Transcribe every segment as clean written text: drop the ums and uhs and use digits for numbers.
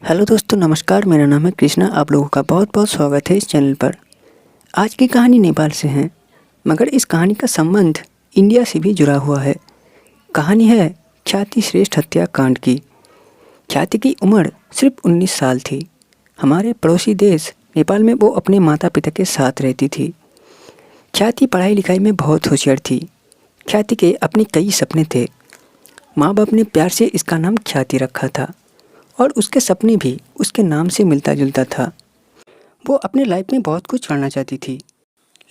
Hello दोस्तों, नमस्कार। मेरा नाम है कृष्णा। आप लोगों का बहुत बहुत स्वागत है इस चैनल पर। आज की कहानी नेपाल से है, मगर इस कहानी का संबंध इंडिया से भी जुड़ा हुआ है। कहानी है ख्याति श्रेष्ठ हत्याकांड की। ख्याति की उम्र सिर्फ 19 साल थी। हमारे पड़ोसी देश नेपाल में वो अपने माता पिता के साथ रहती थी। ख्याति पढ़ाई लिखाई में बहुत होशियार थी। ख्याति के अपने कई सपने थे। माँ बाप ने प्यार से इसका नाम ख्याति रखा था और उसके सपने भी उसके नाम से मिलता जुलता था। वो अपने लाइफ में बहुत कुछ करना चाहती थी,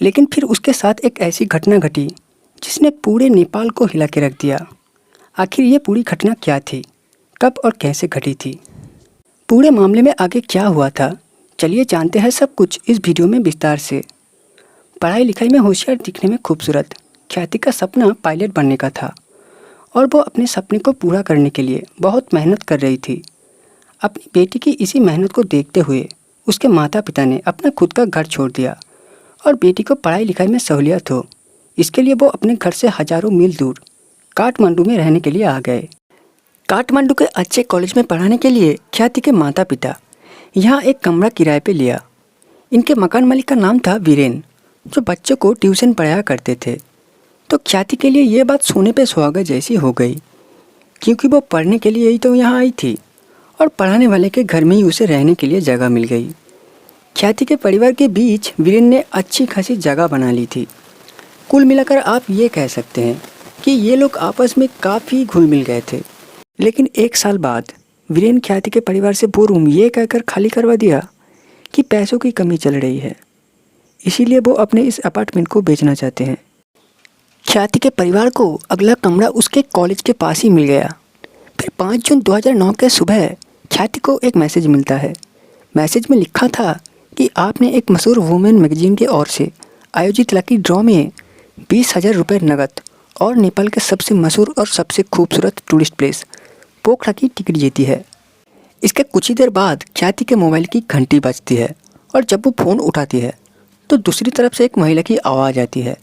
लेकिन फिर उसके साथ एक ऐसी घटना घटी जिसने पूरे नेपाल को हिला के रख दिया। आखिर ये पूरी घटना क्या थी, कब और कैसे घटी थी, पूरे मामले में आगे क्या हुआ था, चलिए जानते हैं सब कुछ इस वीडियो में विस्तार से। पढ़ाई लिखाई में होशियार, दिखने में खूबसूरत ख्याति का सपना पायलट बनने का था और वो अपने सपने को पूरा करने के लिए बहुत मेहनत कर रही थी। अपनी बेटी की इसी मेहनत को देखते हुए उसके माता पिता ने अपना खुद का घर छोड़ दिया और बेटी को पढ़ाई लिखाई में सहूलियत हो, इसके लिए वो अपने घर से हजारों मील दूर काठमांडू में रहने के लिए आ गए। काठमांडू के अच्छे कॉलेज में पढ़ाने के लिए ख्याति के माता पिता यहाँ एक कमरा किराए पे लिया। इनके मकान मालिक का नाम था वीरेन, जो बच्चों को ट्यूशन पढ़ाया करते थे। तो ख्याति के लिए ये बात सोने पे सुहागा जैसी हो गई, क्योंकि वो पढ़ने के लिए ही तो यहाँ आई थी और पढ़ाने वाले के घर में ही उसे रहने के लिए जगह मिल गई। ख्याति के परिवार के बीच वीरेन ने अच्छी खासी जगह बना ली थी। कुल मिलाकर आप ये कह सकते हैं कि ये लोग आपस में काफ़ी घुल मिल गए थे। लेकिन एक साल बाद वीरेन ख्याति के परिवार से वो रूम ये कहकर खाली करवा दिया कि पैसों की कमी चल रही है, इसीलिए वो अपने इस अपार्टमेंट को बेचना चाहते हैं। ख्याति के परिवार को अगला कमरा उसके कॉलेज के पास ही मिल गया। फिर 5 जून 2009 के सुबह ख्याति को एक मैसेज मिलता है। मैसेज में लिखा था कि आपने एक मशहूर वुमेन मैगजीन की ओर से आयोजित लकी ड्रॉ में 20,000 रुपये नकद और नेपाल के सबसे मशहूर और सबसे खूबसूरत टूरिस्ट प्लेस पोखरा की टिकट जीती है। इसके कुछ ही देर बाद ख्याति के मोबाइल की घंटी बजती है और जब वो फ़ोन उठाती है तो दूसरी तरफ से एक महिला की आवाज़ आती है।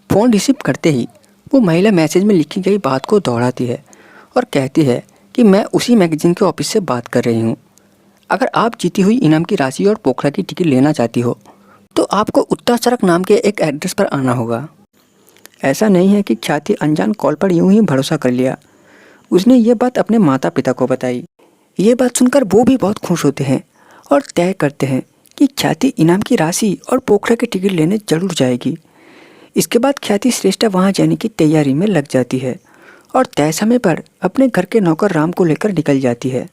फ़ोन रिसीव करते ही वो महिला मैसेज में लिखी गई बात को दोहराती है और कहती है कि मैं उसी मैगजीन के ऑफिस से बात कर रही हूँ। अगर आप जीती हुई इनाम की राशि और पोखरा की टिकट लेना चाहती हो तो आपको उत्तर सड़क नाम के एक एड्रेस पर आना होगा। ऐसा नहीं है कि ख्याति अनजान कॉल पर यूं ही भरोसा कर लिया। उसने ये बात अपने माता पिता को बताई। ये बात सुनकर वो भी बहुत खुश होते हैं और तय करते हैं कि ख्याति इनाम की राशि और पोखरा की टिकट लेने जरूर जाएगी। इसके बाद ख्याति श्रेष्ठा वहाँ जाने की तैयारी में लग जाती है और तय समय पर अपने घर के नौकर राम को लेकर निकल जाती है।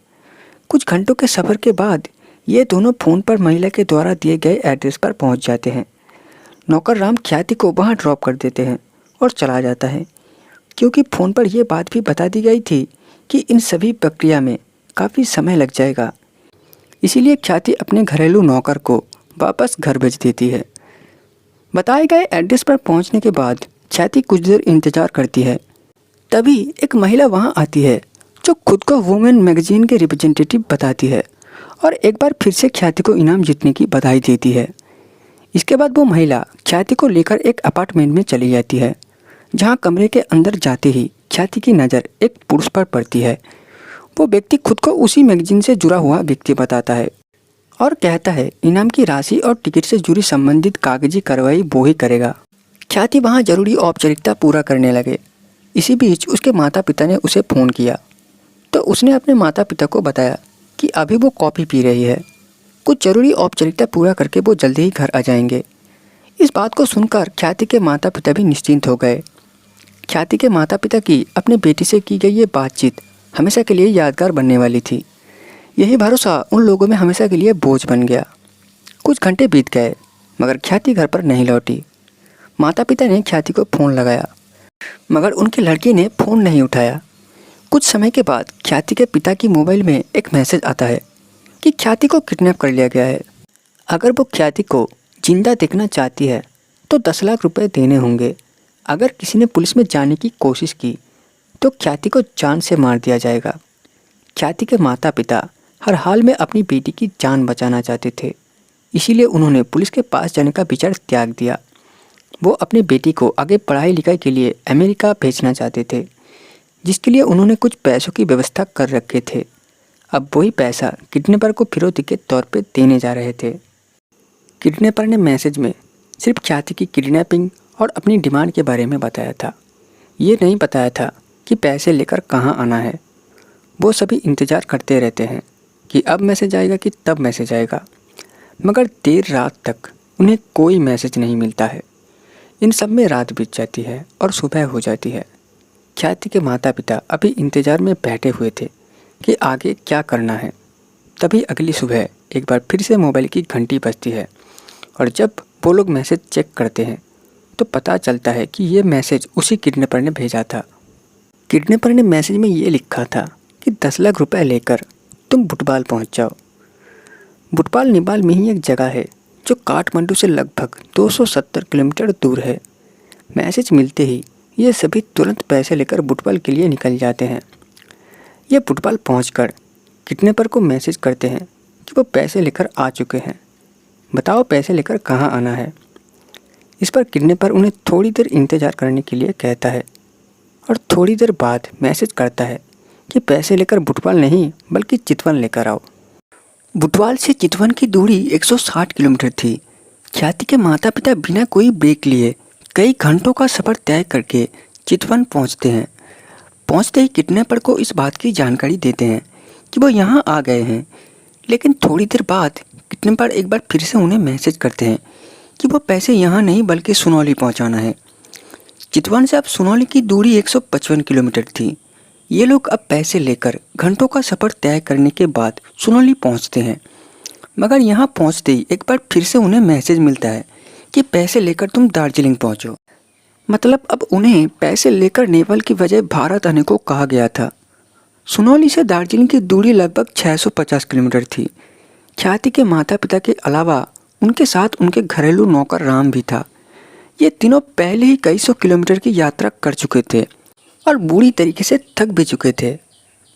कुछ घंटों के सफ़र के बाद ये दोनों फ़ोन पर महिला के द्वारा दिए गए एड्रेस पर पहुंच जाते हैं। नौकर राम ख्याति को वहां ड्रॉप कर देते हैं और चला जाता है, क्योंकि फ़ोन पर यह बात भी बता दी गई थी कि इन सभी प्रक्रिया में काफ़ी समय लग जाएगा। इसीलिए ख्याति अपने घरेलू नौकर को वापस घर भेज देती है। बताए गए एड्रेस पर पहुँचने के बाद ख्याति कुछ देर इंतज़ार करती है। तभी एक महिला वहां आती है जो खुद को वुमेन मैगजीन के रिप्रेजेंटेटिव बताती है और एक बार फिर से ख्याति को इनाम जीतने की बधाई देती है। इसके बाद वो महिला ख्याति को लेकर एक अपार्टमेंट में चली जाती है, जहां कमरे के अंदर जाते ही ख्याति की नज़र एक पुरुष पर पड़ती है। वो व्यक्ति खुद को उसी मैगजीन से जुड़ा हुआ व्यक्ति बताता है और कहता है इनाम की राशि और टिकट से जुड़ी संबंधित कागजी कार्रवाई वो ही करेगा। ख्याति वहाँ जरूरी औपचारिकता पूरा करने लगे। इसी बीच उसके माता पिता ने उसे फ़ोन किया तो उसने अपने माता पिता को बताया कि अभी वो कॉफ़ी पी रही है, कुछ ज़रूरी औपचारिकता पूरा करके वो जल्दी ही घर आ जाएंगे। इस बात को सुनकर ख्याति के माता पिता भी निश्चिंत हो गए। ख्याति के माता पिता की अपनी बेटी से की गई ये बातचीत हमेशा के लिए यादगार बनने वाली थी। यही भरोसा उन लोगों में हमेशा के लिए बोझ बन गया। कुछ घंटे बीत गए मगर ख्याति घर पर नहीं लौटी। माता पिता ने ख्याति को फ़ोन लगाया मगर उनकी लड़की ने फ़ोन नहीं उठाया। कुछ समय के बाद ख्याति के पिता की मोबाइल में एक मैसेज आता है कि ख्याति को किडनैप कर लिया गया है। अगर वो ख्याति को जिंदा देखना चाहती है तो 10 लाख रुपए देने होंगे। अगर किसी ने पुलिस में जाने की कोशिश की तो ख्याति को जान से मार दिया जाएगा। ख्याति के माता पिता हर हाल में अपनी बेटी की जान बचाना चाहते थे, इसीलिए उन्होंने पुलिस के पास जाने का विचार त्याग दिया। वो अपनी बेटी को आगे पढ़ाई लिखाई के लिए अमेरिका भेजना चाहते थे, जिसके लिए उन्होंने कुछ पैसों की व्यवस्था कर रखे थे। अब वही पैसा किडनैपर को फिरौती के तौर पे देने जा रहे थे। किडनैपर ने मैसेज में सिर्फ ख्याति की किडनैपिंग और अपनी डिमांड के बारे में बताया था। ये नहीं बताया था कि पैसे लेकर कहाँ आना है। वो सभी इंतज़ार करते रहते हैं कि अब मैसेज आएगा कि तब मैसेज आएगा, मगर देर रात तक उन्हें कोई मैसेज नहीं मिलता है। इन सब में रात बीत जाती है और सुबह हो जाती है। ख्याति के माता पिता अभी इंतज़ार में बैठे हुए थे कि आगे क्या करना है। तभी अगली सुबह एक बार फिर से मोबाइल की घंटी बजती है और जब वो लोग मैसेज चेक करते हैं तो पता चलता है कि ये मैसेज उसी किडनैपर ने भेजा था। किडनैपर ने मैसेज में ये लिखा था कि 10 लाख रुपए लेकर तुम बुटबाल पहुंच जाओ। बुटबाल नेपाल में ही एक जगह है जो काठमांडू से लगभग 270 किलोमीटर दूर है। मैसेज मिलते ही ये सभी तुरंत पैसे लेकर बुटबाल के लिए निकल जाते हैं। ये बुटबाल पहुंचकर किडनैपर को मैसेज करते हैं कि वो पैसे लेकर आ चुके हैं, बताओ पैसे लेकर कहाँ आना है। इस पर किडनैपर उन्हें थोड़ी देर इंतज़ार करने के लिए कहता है और थोड़ी देर बाद मैसेज करता है कि पैसे लेकर बुटबाल नहीं बल्कि चितवन लेकर आओ। बुटवाल से चितवन की दूरी 160 किलोमीटर थी। ख्याति के माता पिता बिना कोई ब्रेक लिए कई घंटों का सफ़र तय करके चितवन पहुंचते हैं। पहुंचते ही किडनैपर को इस बात की जानकारी देते हैं कि वो यहाँ आ गए हैं, लेकिन थोड़ी देर बाद किडनैपर एक बार फिर से उन्हें मैसेज करते हैं कि वो पैसे यहाँ नहीं बल्कि सुनौली पहुँचाना है। चितवन से अब सुनौली की दूरी 155 किलोमीटर थी। ये लोग अब पैसे लेकर घंटों का सफ़र तय करने के बाद सुनौली पहुंचते हैं, मगर यहाँ पहुंचते ही एक बार फिर से उन्हें मैसेज मिलता है कि पैसे लेकर तुम दार्जिलिंग पहुंचो। मतलब अब उन्हें पैसे लेकर नेपाल की बजाय भारत आने को कहा गया था। सुनौली से दार्जिलिंग की दूरी लगभग 650 किलोमीटर थी। ख्याति के माता पिता के अलावा उनके साथ उनके घरेलू नौकर राम भी था। ये तीनों पहले ही कई सौ किलोमीटर की यात्रा कर चुके थे और बुरी तरीके से थक भी चुके थे,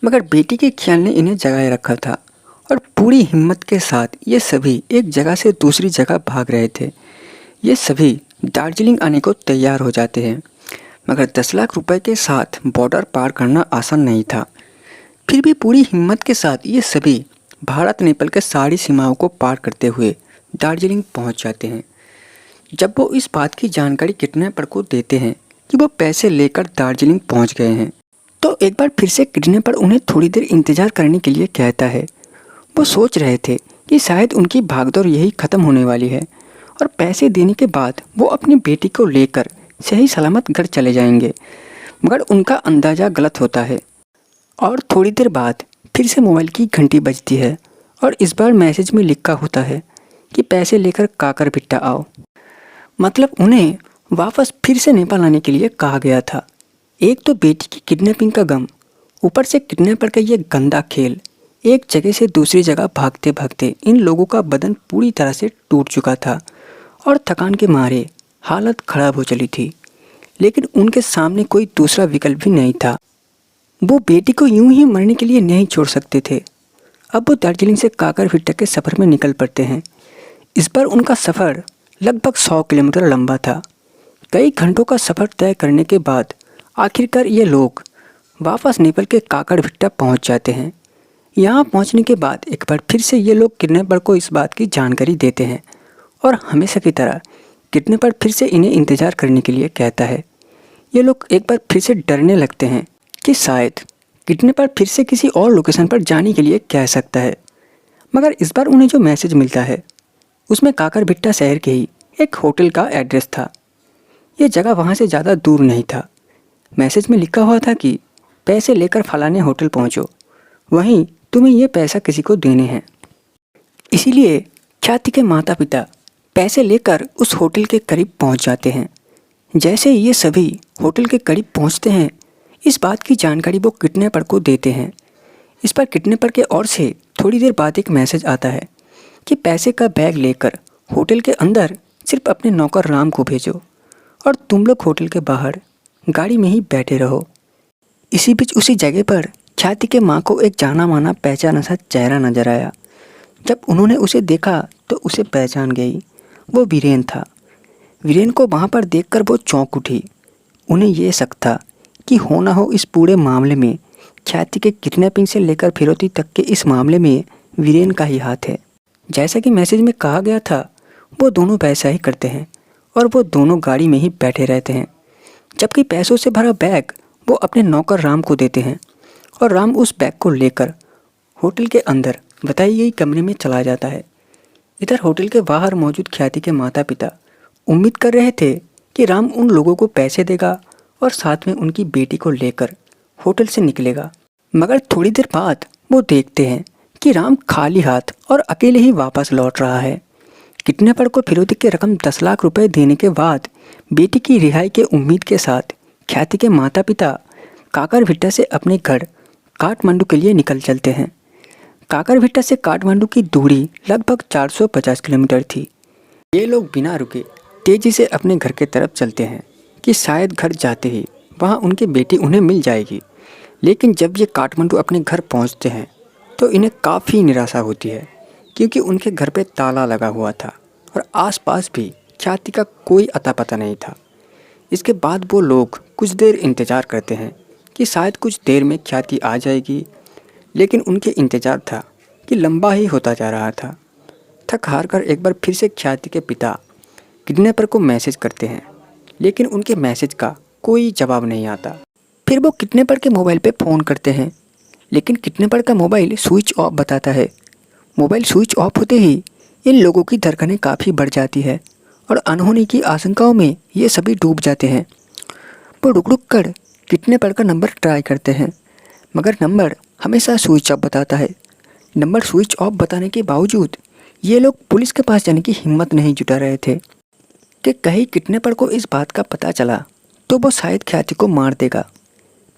मगर बेटी के ख्याल ने इन्हें जगाए रखा था और पूरी हिम्मत के साथ ये सभी एक जगह से दूसरी जगह भाग रहे थे। ये सभी दार्जिलिंग आने को तैयार हो जाते हैं, मगर 10 लाख रुपए के साथ बॉर्डर पार करना आसान नहीं था। फिर भी पूरी हिम्मत के साथ ये सभी भारत नेपाल के सारी सीमाओं को पार करते हुए दार्जिलिंग पहुंच जाते हैं। जब वो इस बात की जानकारी किडनैपर को देते हैं कि वो पैसे लेकर दार्जिलिंग पहुंच गए हैं, तो एक बार फिर से किडनैपर उन्हें थोड़ी देर इंतज़ार करने के लिए कहता है। वो सोच रहे थे कि शायद उनकी भागदौड़ यही ख़त्म होने वाली है और पैसे देने के बाद वो अपनी बेटी को लेकर सही सलामत घर चले जाएंगे, मगर उनका अंदाज़ा गलत होता है और थोड़ी देर बाद फिर से मोबाइल की घंटी बजती है और इस बार मैसेज में लिखा होता है कि पैसे लेकर काकरभिट्टा आओ। मतलब उन्हें वापस फिर से नेपाल आने के लिए कहा गया था। एक तो बेटी की किडनैपिंग का गम, ऊपर से किडनैपर का ये गंदा खेल। एक जगह से दूसरी जगह भागते भागते इन लोगों का बदन पूरी तरह से टूट चुका था और थकान के मारे हालत खराब हो चली थी, लेकिन उनके सामने कोई दूसरा विकल्प भी नहीं था। वो बेटी को यूं ही मरने के लिए नहीं छोड़ सकते थे। अब वो दार्जिलिंग से काकरभिट्टा के सफ़र में निकल पड़ते हैं। इस बार उनका सफ़र लगभग 100 किलोमीटर लंबा था। कई घंटों का सफ़र तय करने के बाद आखिरकार ये लोग वापस नेपाल के काकरभिट्टा पहुंच जाते हैं। यहाँ पहुंचने के बाद एक बार फिर से ये लोग किडनैपर को इस बात की जानकारी देते हैं और हमेशा की तरह किडनैपर फिर से इन्हें इंतज़ार करने के लिए कहता है। ये लोग एक बार फिर से डरने लगते हैं कि शायद किडनैपर फिर से किसी और लोकेशन पर जाने के लिए कह सकता है, मगर इस बार उन्हें जो मैसेज मिलता है उसमें काकरभिट्टा शहर के ही एक होटल का एड्रेस था। ये जगह वहाँ से ज़्यादा दूर नहीं था। मैसेज में लिखा हुआ था कि पैसे लेकर फलाने होटल पहुँचो, वहीं तुम्हें ये पैसा किसी को देने हैं। इसीलिए ख्याति के माता पिता पैसे लेकर उस होटल के करीब पहुँच जाते हैं। जैसे ही ये सभी होटल के करीब पहुँचते हैं, इस बात की जानकारी वो किडनैपर को देते हैं। इस पर किडनैपर के ओर से थोड़ी देर बाद एक मैसेज आता है कि पैसे का बैग लेकर होटल के अंदर सिर्फ अपने नौकर राम को भेजो और तुम लोग होटल के बाहर गाड़ी में ही बैठे रहो। इसी बीच उसी जगह पर ख्याति के माँ को एक जाना माना पहचाना सा चेहरा नजर आया। जब उन्होंने उसे देखा तो उसे पहचान गई। वो वीरेन था। वीरेन को वहाँ पर देखकर वो चौंक उठी। उन्हें ये शक था कि हो ना हो इस पूरे मामले में ख्याति के किडनैपिंग से लेकर फिरौती तक के इस मामले में वीरेन का ही हाथ है। जैसा कि मैसेज में कहा गया था, वो दोनों वैसा ही करते हैं और वो दोनों गाड़ी में ही बैठे रहते हैं, जबकि पैसों से भरा बैग वो अपने नौकर राम को देते हैं और राम उस बैग को लेकर होटल के अंदर बताई गई कमरे में चला जाता है। इधर होटल के बाहर मौजूद ख्याति के माता पिता उम्मीद कर रहे थे कि राम उन लोगों को पैसे देगा और साथ में उनकी बेटी को लेकर होटल से निकलेगा, मगर थोड़ी देर बाद वो देखते हैं कि राम खाली हाथ और अकेले ही वापस लौट रहा है। किडनैपर को फिरौती की रकम 10 लाख रुपए देने के बाद बेटी की रिहाई के उम्मीद के साथ ख्याति के माता पिता काकरभिट्टा से अपने घर काठमांडू के लिए निकल चलते हैं। काकरभिट्टा से काठमांडू की दूरी लगभग 450 किलोमीटर थी। ये लोग बिना रुके तेजी से अपने घर के तरफ चलते हैं कि शायद घर जाते ही वहाँ उनकी बेटी उन्हें मिल जाएगी, लेकिन जब ये काठमांडू अपने घर पहुँचते हैं तो इन्हें काफ़ी निराशा होती है, क्योंकि उनके घर पे ताला लगा हुआ था और आसपास भी ख्याति का कोई अता पता नहीं था। इसके बाद वो लोग कुछ देर इंतज़ार करते हैं कि शायद कुछ देर में ख्याति आ जाएगी, लेकिन उनके इंतज़ार था कि लंबा ही होता जा रहा था। थक हार कर एक बार फिर से ख्याति के पिता किडनैपर को मैसेज करते हैं, लेकिन उनके मैसेज का कोई जवाब नहीं आता। फिर वो किडनैपर के मोबाइल पे फ़ोन करते हैं, लेकिन किडनैपर का मोबाइल स्विच ऑफ बताता है। मोबाइल स्विच ऑफ होते ही इन लोगों की धड़कनें काफ़ी बढ़ जाती है और अनहोनी की आशंकाओं में ये सभी डूब जाते हैं। वो रुक रुक कर किडनैपर का नंबर ट्राई करते हैं, मगर नंबर हमेशा स्विच ऑफ बताता है। नंबर स्विच ऑफ बताने के बावजूद ये लोग पुलिस के पास जाने की हिम्मत नहीं जुटा रहे थे कि कहीं किडनैपर को इस बात का पता चला तो वो शायद ख्याति को मार देगा।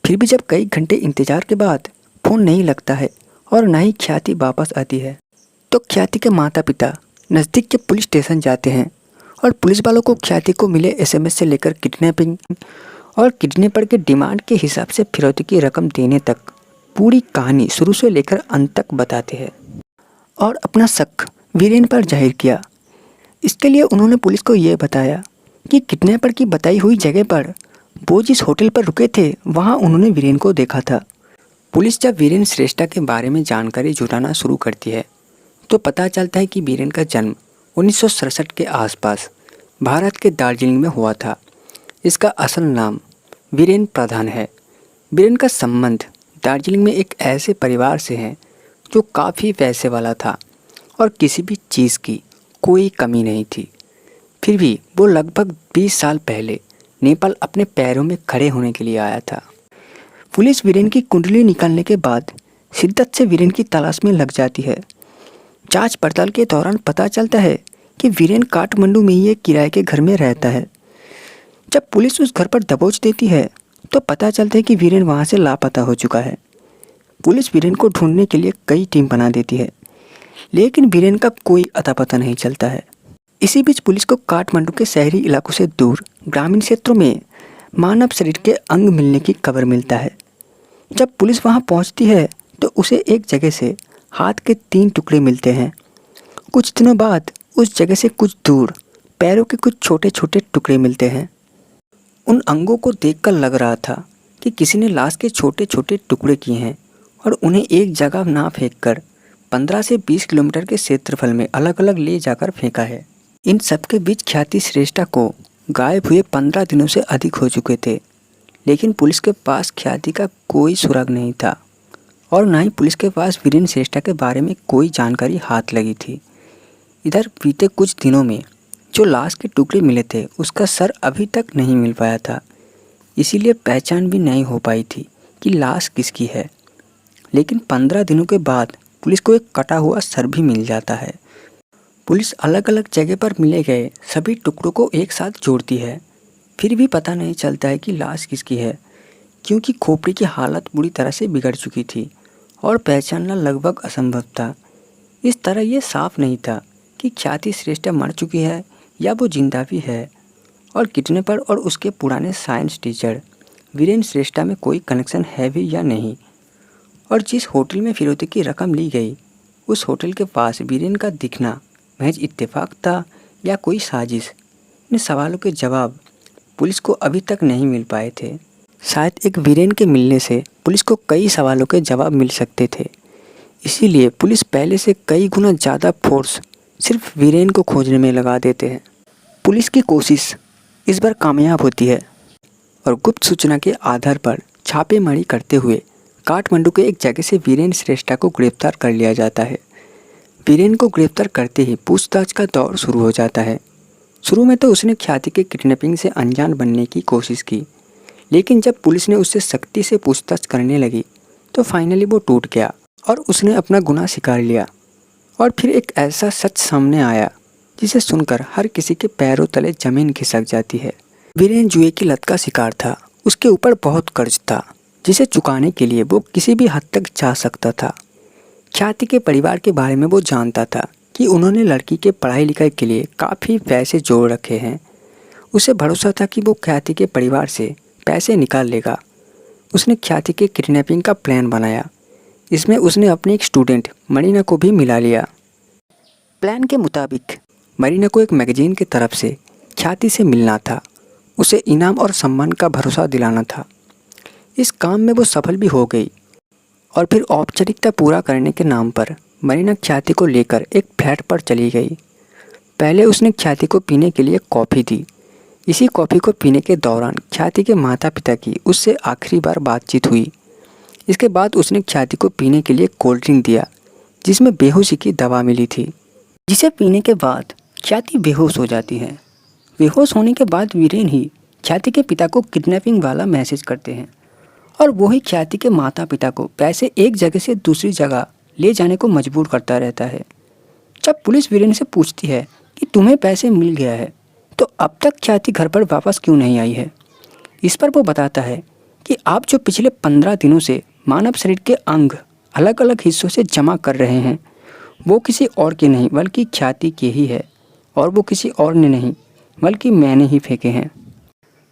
फिर भी जब कई घंटे इंतज़ार के बाद फ़ोन नहीं लगता है और ना ही ख्याति वापस आती है, तो ख्याति के माता पिता नज़दीक के पुलिस स्टेशन जाते हैं और पुलिस वालों को ख्याति को मिले एसएमएस से लेकर किडनैपिंग और किडनैपर के डिमांड के हिसाब से फिरौती की रकम देने तक पूरी कहानी शुरू से लेकर अंत तक बताते हैं और अपना शक वीरेन पर जाहिर किया। इसके लिए उन्होंने पुलिस को ये बताया कि किडनैपर की बताई हुई जगह पर वो जिस होटल पर रुके थे वहाँ उन्होंने वीरेन को देखा था। पुलिस जब वीरेन श्रेष्ठा के बारे में जानकारी जुटाना शुरू करती है तो पता चलता है कि वीरेन का जन्म 1967 के आसपास भारत के दार्जिलिंग में हुआ था। इसका असल नाम वीरेन प्रधान है। वीरेन का संबंध दार्जिलिंग में एक ऐसे परिवार से है जो काफ़ी पैसे वाला था और किसी भी चीज़ की कोई कमी नहीं थी। फिर भी वो लगभग 20 साल पहले नेपाल अपने पैरों में खड़े होने के लिए आया था। पुलिस वीरेन की कुंडली निकालने के बाद शिद्दत से वीरेन की तलाश में लग जाती है। जांच पड़ताल के दौरान पता चलता है कि वीरेन काठमांडू में ही एक किराए के घर में रहता है। जब पुलिस उस घर पर दबोच देती है तो पता चलता है कि वीरेन वहां से लापता हो चुका है। पुलिस वीरेन को ढूंढने के लिए कई टीम बना देती है, लेकिन वीरेन का कोई अता पता नहीं चलता है। इसी बीच पुलिस को काठमांडू के शहरी इलाकों से दूर ग्रामीण क्षेत्रों में मानव शरीर के अंग मिलने की खबर मिलता है। जब पुलिस वहां पहुंचती है तो उसे एक जगह से हाथ के 3 टुकड़े मिलते हैं। कुछ दिनों बाद उस जगह से कुछ दूर पैरों के कुछ छोटे छोटे टुकड़े मिलते हैं। उन अंगों को देखकर लग रहा था कि किसी ने लाश के छोटे छोटे टुकड़े किए हैं और उन्हें एक जगह ना फेंककर 15 से 20 किलोमीटर के क्षेत्रफल में अलग अलग ले जाकर फेंका है। इन सबके बीच ख्याति श्रेष्ठा को गायब हुए 15 दिनों से अधिक हो चुके थे, लेकिन पुलिस के पास ख्याति का कोई सुराग नहीं था और ना ही पुलिस के पास वीरेन श्रेष्ठा के बारे में कोई जानकारी हाथ लगी थी। इधर बीते कुछ दिनों में जो लाश के टुकड़े मिले थे उसका सर अभी तक नहीं मिल पाया था, इसीलिए पहचान भी नहीं हो पाई थी कि लाश किसकी है। लेकिन 15 दिनों के बाद पुलिस को एक कटा हुआ सर भी मिल जाता है। पुलिस अलग अलग जगह पर मिले गए सभी टुकड़ों को एक साथ जोड़ती है, फिर भी पता नहीं चलता है कि लाश किसकी है, क्योंकि खोपड़ी की हालत बुरी तरह से बिगड़ चुकी थी और पहचानना लगभग असंभव था। इस तरह ये साफ नहीं था कि ख्याति श्रेष्ठा मर चुकी है या वो जिंदा भी है, और किडनैपर और उसके पुराने साइंस टीचर वीरेन श्रेष्ठा में कोई कनेक्शन है भी या नहीं। और जिस होटल में फिरौती की रकम ली गई उस होटल के पास वीरेन का दिखना महज इत्तेफाक था या कोई साजिश। इन सवालों के जवाब पुलिस को अभी तक नहीं मिल पाए थे। शायद एक वीरेन के मिलने से पुलिस को कई सवालों के जवाब मिल सकते थे। इसीलिए पुलिस पहले से कई गुना ज़्यादा फोर्स सिर्फ वीरेन को खोजने में लगा देते हैं। पुलिस की कोशिश इस बार कामयाब होती है और गुप्त सूचना के आधार पर छापेमारी करते हुए काठमांडू के एक जगह से वीरेन श्रेष्ठा को गिरफ्तार कर लिया जाता है। वीरेन को गिरफ्तार करते ही पूछताछ का दौर शुरू हो जाता है। शुरू में तो उसने ख्याति के किडनैपिंग से अनजान बनने की कोशिश की, लेकिन जब पुलिस ने उससे सख्ती से पूछताछ करने लगी तो फाइनली वो टूट गया और उसने अपना गुनाह स्वीकार लिया। और फिर एक ऐसा सच सामने आया जिसे सुनकर हर किसी के पैरों तले जमीन खिसक जाती है। वीरेन जुए की लत का शिकार था। उसके ऊपर बहुत कर्ज था जिसे चुकाने के लिए वो किसी भी हद तक जा सकता था। ख्याति के परिवार के बारे में वो जानता था कि उन्होंने लड़की के पढ़ाई लिखाई के लिए काफ़ी पैसे जोड़ रखे हैं। उसे भरोसा था कि वो ख्याति के परिवार से पैसे निकाल लेगा। उसने ख्याति के किडनैपिंग का प्लान बनाया। इसमें उसने अपनी एक स्टूडेंट मरीना को भी मिला लिया। प्लान के मुताबिक मरीना को एक मैगजीन की तरफ से ख्याति से मिलना था। उसे इनाम और सम्मान का भरोसा दिलाना था। इस काम में वो सफल भी हो गई और फिर औपचारिकता पूरा करने के नाम पर मरीना ख्याति को लेकर एक फ्लैट पर चली गई। पहले उसने ख्याति को पीने के लिए कॉफ़ी दी। इसी कॉफ़ी को पीने के दौरान ख्याति के माता पिता की उससे आखिरी बार बातचीत हुई। इसके बाद उसने ख्याति को पीने के लिए कोल्ड ड्रिंक दिया जिसमें बेहोशी की दवा मिली थी, जिसे पीने के बाद ख्याति बेहोश हो जाती है। बेहोश होने के बाद वीरेन ही ख्याति के पिता को किडनैपिंग वाला मैसेज करते हैं और वही ख्याति के माता पिता को पैसे एक जगह से दूसरी जगह ले जाने को मजबूर करता रहता है। जब पुलिस वीरेन से पूछती है कि तुम्हें पैसे मिल गया है तो अब तक ख्याति घर पर वापस क्यों नहीं आई है, इस पर वो बताता है कि आप जो पिछले 15 दिनों से मानव शरीर के अंग अलग अलग हिस्सों से जमा कर रहे हैं वो किसी और के नहीं बल्कि ख्याति के ही है और वो किसी और ने नहीं बल्कि मैंने ही फेंके हैं।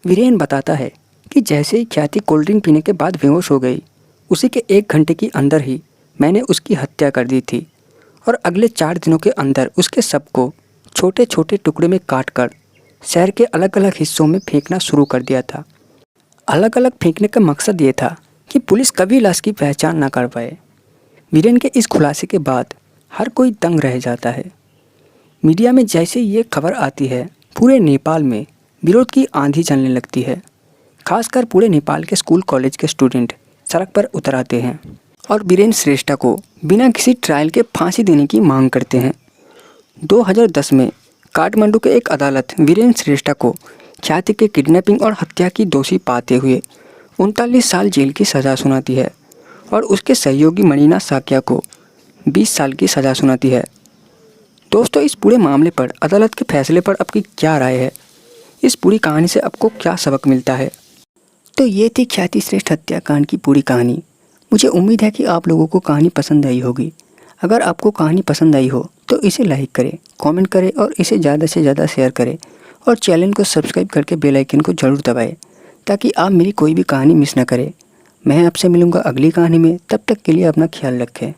वीरेन बताता है कि जैसे ही ख्याति कोल्ड ड्रिंक पीने के बाद बेहोश हो गई उसी के 1 घंटे के अंदर ही मैंने उसकी हत्या कर दी थी और अगले 4 दिनों के अंदर उसके शव को छोटे छोटे टुकड़े में काटकर शहर के अलग अलग हिस्सों में फेंकना शुरू कर दिया था। अलग अलग फेंकने का मकसद ये था कि पुलिस कभी लाश की पहचान ना कर पाए। वीरेन के इस खुलासे के बाद हर कोई दंग रह जाता है। मीडिया में जैसे ये खबर आती है पूरे नेपाल में विरोध की आंधी चलने लगती है। खासकर पूरे नेपाल के स्कूल कॉलेज के स्टूडेंट सड़क पर उतर आते हैं और वीरेन श्रेष्ठा को बिना किसी ट्रायल के फांसी देने की मांग करते हैं। 2010 में काठमांडू के एक अदालत वीरेन श्रेष्ठा को ख्याति के किडनैपिंग और हत्या की दोषी पाते हुए 39 साल जेल की सज़ा सुनाती है और उसके सहयोगी मरीना साक्या को 20 साल की सज़ा सुनाती है। दोस्तों, इस पूरे मामले पर अदालत के फैसले पर आपकी क्या राय है? इस पूरी कहानी से आपको क्या सबक मिलता है? तो ये थी ख्याति श्रेष्ठ हत्याकांड की पूरी कहानी। मुझे उम्मीद है कि आप लोगों को कहानी पसंद आई होगी। अगर आपको कहानी पसंद आई हो तो इसे लाइक करें, कमेंट करें और इसे ज़्यादा से ज़्यादा शेयर करें और चैनल को सब्सक्राइब करके बेल आइकन को ज़रूर दबाएं ताकि आप मेरी कोई भी कहानी मिस ना करें। मैं आपसे मिलूँगा अगली कहानी में। तब तक के लिए अपना ख्याल रखें।